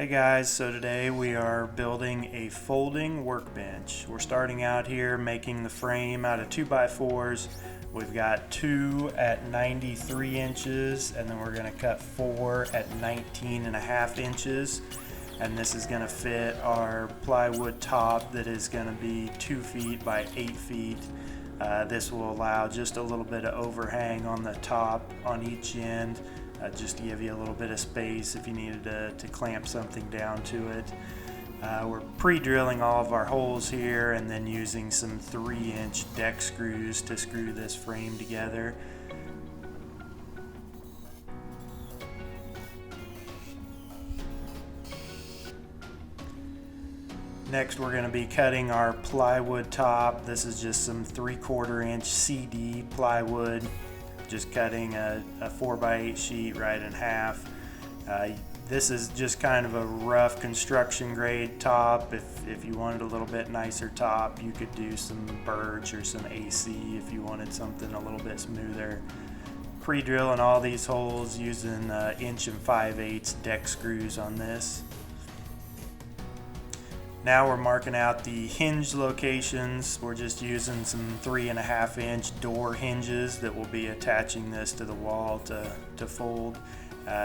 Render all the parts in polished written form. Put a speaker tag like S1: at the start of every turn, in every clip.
S1: Hey guys, so today we are building a folding workbench. We're starting out here making the frame out of 2x4s. We've got 2 at 93 inches and then we're going to cut 4 at 19.5 inches. And this is going to fit our plywood top that is going to be 2 feet by 8 feet. This will allow just a little bit of overhang on the top on each end. Just to give you a little bit of space if you needed to clamp something down to it. We're pre-drilling all of our holes here and then using some 3-inch deck screws to screw this frame together. Next we're going to be cutting our plywood top. This is just some 3/4 inch CD plywood. Just cutting a 4x8 sheet right in half. This is just kind of a rough construction grade top. If you wanted a little bit nicer top, you could do some birch or some AC if you wanted something a little bit smoother. Pre-drilling all these holes using 1 5/8" deck screws on this. Now we're marking out the hinge locations. We're just using some 3.5-inch door hinges that will be attaching this to the wall to fold.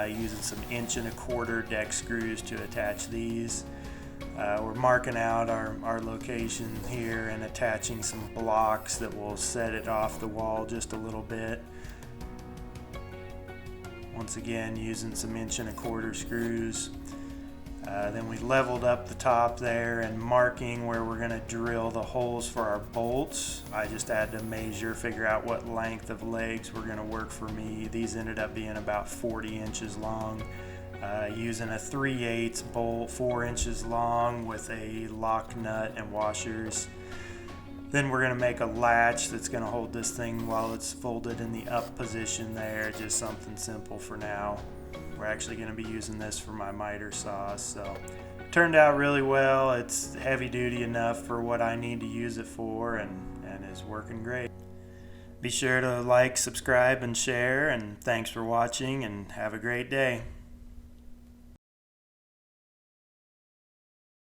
S1: Using some 1.25" deck screws to attach these. We're marking out our location here and attaching some blocks that will set it off the wall just a little bit. Once again, using some 1.25" screws. Then we leveled up the top there and marking where we're going to drill the holes for our bolts. I just had to measure, figure out what length of legs were going to work for me. These ended up being about 40 inches long. Using a 3/8 bolt, 4 inches long with a lock nut and washers. Then we're going to make a latch that's going to hold this thing while it's folded in the up position there. Just something simple for now. We're actually going to be using this for my miter saws, so it turned out really well. It's heavy duty enough for what I need to use it for and is working great. Be sure to like, subscribe, and share, and thanks for watching and have a great day.